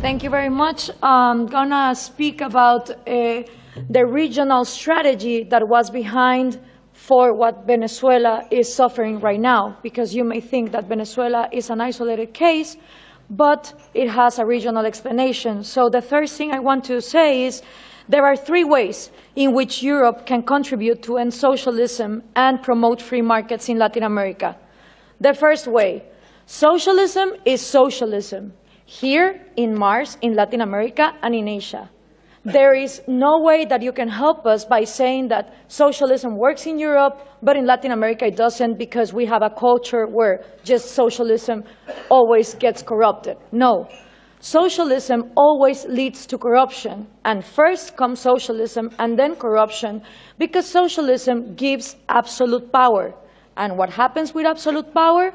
Thank you very much. I'm going to speak about the regional strategy that was behind for what Venezuela is suffering right now, because you may think that Venezuela is an isolated case, but it has a regional explanation. So the first thing I want to say is there are three ways in which Europe can contribute to end socialism and promote free markets in Latin America. The first way, socialism is socialism, here in Mars, in Latin America, and in Asia. There is no way that you can help us by saying that socialism works in Europe, but in Latin America it doesn't, because we have a culture where just socialism always gets corrupted. No. Socialism always leads to corruption, and first comes socialism and then corruption, because socialism gives absolute power. And what happens with absolute power?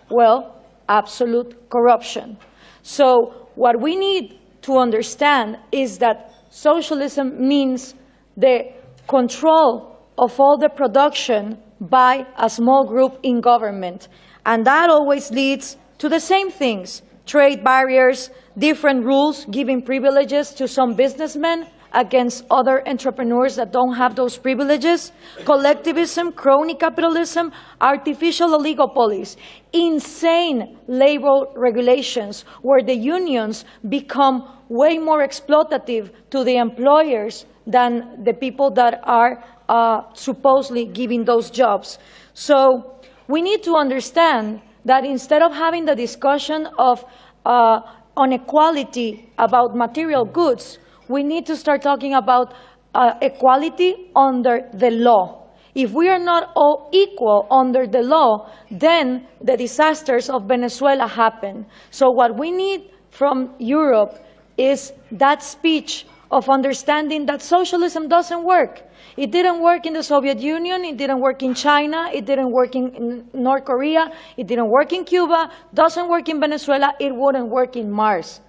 Well, absolute corruption. So what we need to understand is that socialism means the control of all the production by a small group in government. And that always leads to the same things: trade barriers, different rules giving privileges to some businessmen against other entrepreneurs that don't have those privileges, collectivism, crony capitalism, artificial oligopolies, insane labor regulations where the unions become way more exploitative to the employers than the people that are supposedly giving those jobs. So we need to understand that instead of having the discussion of inequality about material goods, we need to start talking about equality under the law. If we are not all equal under the law, then the disasters of Venezuela happen. So what we need from Europe is that speech of understanding that socialism doesn't work. It didn't work in the Soviet Union, it didn't work in China, it didn't work in North Korea, it didn't work in Cuba, doesn't work in Venezuela, it wouldn't work in Mars.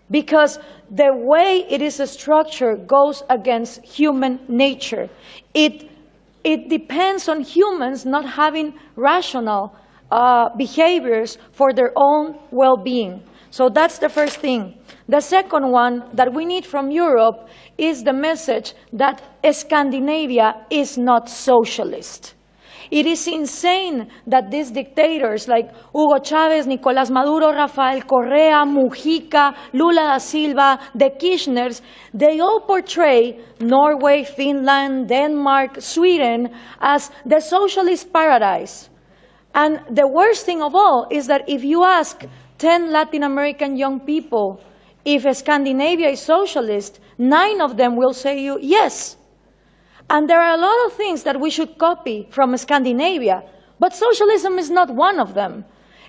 Because the way it is structured goes against human nature. It depends on humans not having rational behaviors for their own well-being. So that's the first thing. The second one that we need from Europe is the message that Scandinavia is not socialist. It is insane that these dictators like Hugo Chavez, Nicolás Maduro, Rafael Correa, Mujica, Lula da Silva, the Kirchners, they all portray Norway, Finland, Denmark, Sweden as the socialist paradise. And the worst thing of all is that if you ask 10 Latin American young people if Scandinavia is socialist, 9 of them will say you yes. And there are a lot of things that we should copy from Scandinavia, but socialism is not one of them.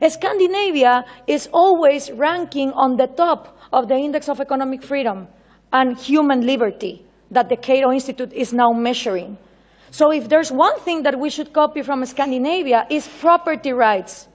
Scandinavia is always ranking on the top of the Index of Economic Freedom and Human Liberty that the Cato Institute is now measuring. So if there's one thing that we should copy from Scandinavia is property rights.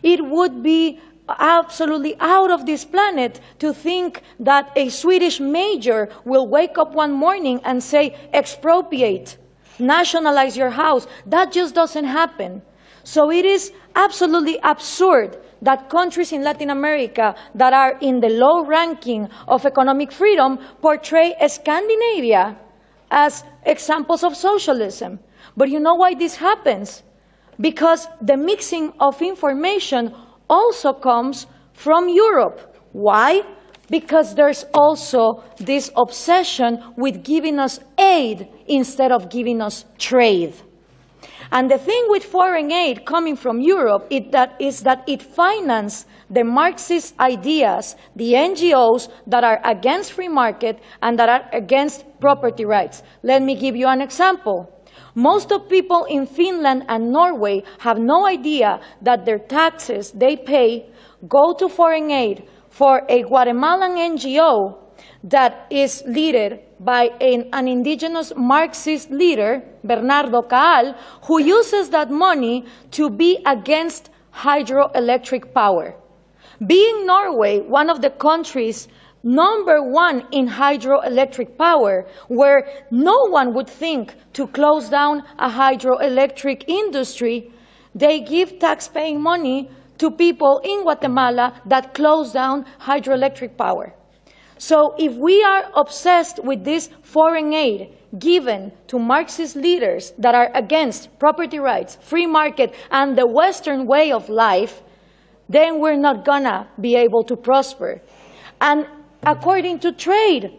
It would be absolutely out of this planet to think that a Swedish major will wake up one morning and say, expropriate, nationalize your house. That just doesn't happen. So it is absolutely absurd that countries in Latin America that are in the low ranking of economic freedom portray Scandinavia as examples of socialism. But you know why this happens? Because the mixing of information also comes from Europe. Why? Because there's also this obsession with giving us aid instead of giving us trade. And the thing with foreign aid coming from Europe is that it finances the Marxist ideas, the NGOs that are against free market and that are against property rights. Let me give you an example. Most of people in Finland and Norway have no idea that their taxes they pay go to foreign aid for a Guatemalan NGO that is led by an indigenous Marxist leader, Bernardo Caal, who uses that money to be against hydroelectric power. Being Norway one of the countries #1 in hydroelectric power, where no one would think to close down a hydroelectric industry, they give tax-paying money to people in Guatemala that close down hydroelectric power. So if we are obsessed with this foreign aid given to Marxist leaders that are against property rights, free market, and the Western way of life, then we're not gonna be able to prosper. And according to trade,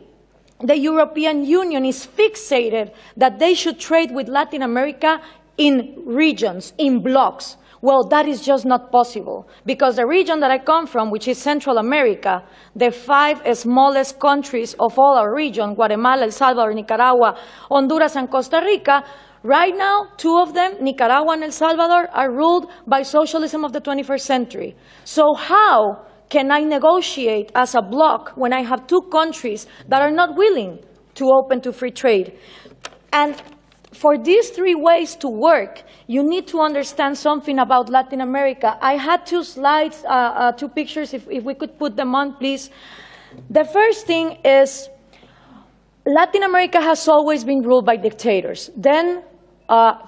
the European Union is fixated that they should trade with Latin America in regions, in blocks. Well, that is just not possible, because the region that I come from, which is Central America, the 5 smallest countries of all our region, Guatemala, El Salvador, Nicaragua, Honduras, and Costa Rica, right now, 2 of them, Nicaragua and El Salvador, are ruled by socialism of the 21st century. So how can I negotiate as a bloc when I have 2 countries that are not willing to open to free trade? And for these 3 ways to work, you need to understand something about Latin America. I had 2 slides, 2 pictures, if we could put them on, please. The first thing is Latin America has always been ruled by dictators. Then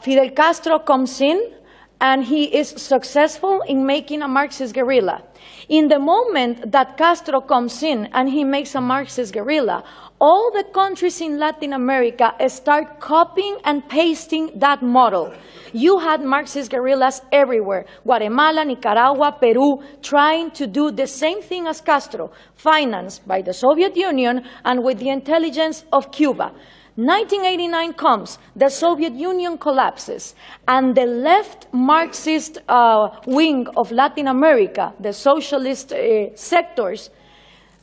Fidel Castro comes in, and he is successful in making a Marxist guerrilla. In the moment that Castro comes in and he makes a Marxist guerrilla, all the countries in Latin America start copying and pasting that model. You had Marxist guerrillas everywhere, Guatemala, Nicaragua, Peru, trying to do the same thing as Castro, financed by the Soviet Union and with the intelligence of Cuba. 1989 comes, the Soviet Union collapses, and the left Marxist wing of Latin America, the socialist sectors,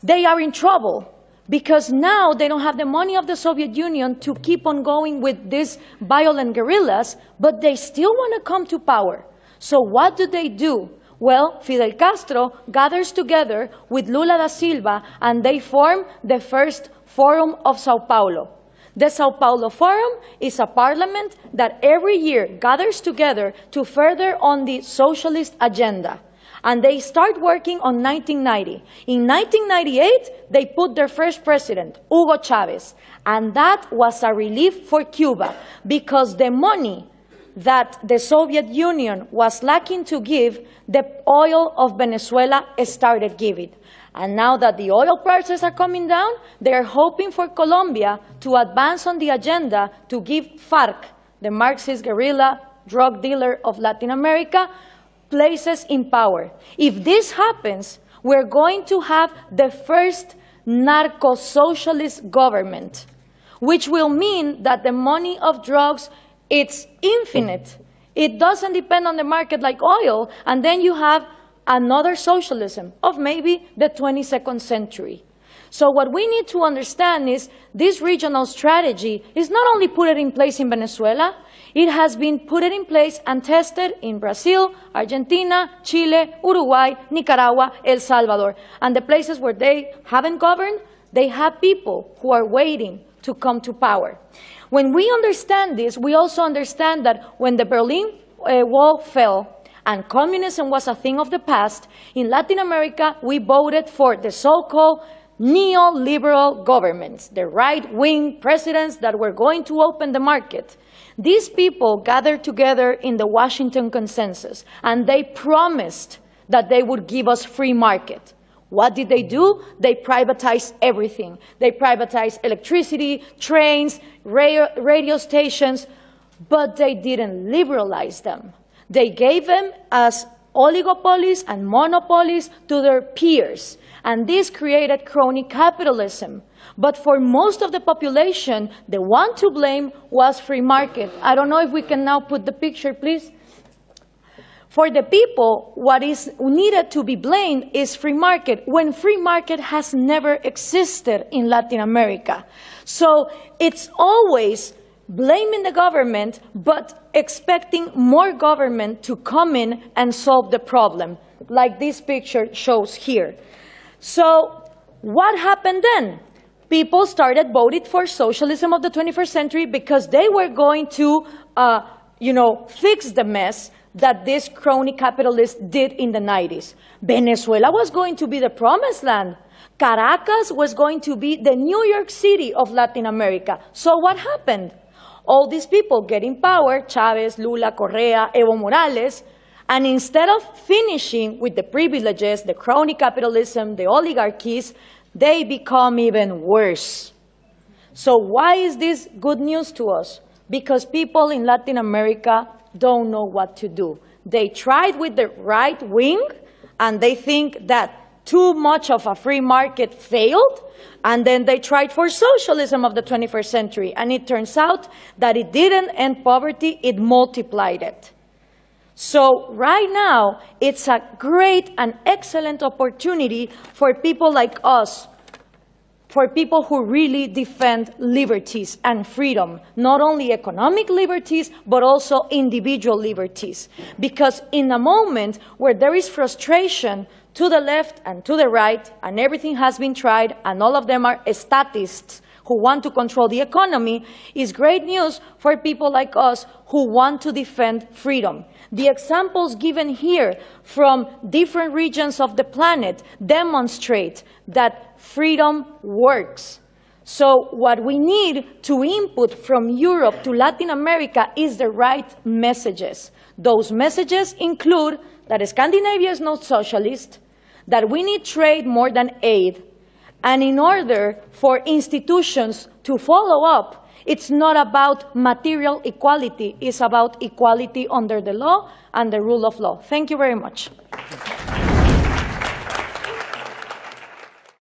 they are in trouble, because now they don't have the money of the Soviet Union to keep on going with these violent guerrillas, but they still want to come to power. So what do? Well, Fidel Castro gathers together with Lula da Silva, and they form the first Forum of Sao Paulo. The Sao Paulo Forum is a parliament that every year gathers together to further on the socialist agenda. And they start working on 1990. In 1998, they put their first president, Hugo Chavez. And that was a relief for Cuba, because the money that the Soviet Union was lacking to give, the oil of Venezuela started giving. And now that the oil prices are coming down, they are hoping for Colombia to advance on the agenda to give FARC, the Marxist guerrilla drug dealer of Latin America, places in power. If this happens, we're going to have the first narco-socialist government, which will mean that the money of drugs, it's infinite. It doesn't depend on the market like oil, and then you have another socialism of maybe the 22nd century. So what we need to understand is this regional strategy is not only put in place in Venezuela, it has been put in place and tested in Brazil, Argentina, Chile, Uruguay, Nicaragua, El Salvador. And the places where they haven't governed, they have people who are waiting to come to power. When we understand this, we also understand that when the Berlin Wall fell, and communism was a thing of the past, in Latin America, we voted for the so-called neoliberal governments, the right-wing presidents that were going to open the market. These people gathered together in the Washington Consensus, and they promised that they would give us free market. What did they do? They privatized everything. They privatized electricity, trains, radio stations, but they didn't liberalize them. They gave them as oligopolies and monopolies to their peers, and this created crony capitalism. But for most of the population, the one to blame was free market. I don't know if we can now put the picture, please. For the people, what is needed to be blamed is free market, when free market has never existed in Latin America. So it's always blaming the government, but expecting more government to come in and solve the problem, like this picture shows here. So what happened then? People started voting for socialism of the 21st century because they were going to, fix the mess that this crony capitalists did in the 90s. Venezuela was going to be the promised land. Caracas was going to be the New York City of Latin America. So what happened? All these people get in power, Chavez, Lula, Correa, Evo Morales, and instead of finishing with the privileges, the crony capitalism, the oligarchies, they become even worse. So why is this good news to us? Because people in Latin America don't know what to do. They tried with the right wing, and they think that too much of a free market failed, and then they tried for socialism of the 21st century, and it turns out that it didn't end poverty, it multiplied it. So right now, it's a great and excellent opportunity for people like us, for people who really defend liberties and freedom, not only economic liberties, but also individual liberties. Because in a moment where there is frustration to the left and to the right, and everything has been tried, and all of them are statists who want to control the economy, is great news for people like us who want to defend freedom. The examples given here from different regions of the planet demonstrate that freedom works. So what we need to input from Europe to Latin America is the right messages. Those messages include that Scandinavia is not socialist, that we need trade more than aid, and in order for institutions to follow up, it's not about material equality, it's about equality under the law and the rule of law. Thank you very much.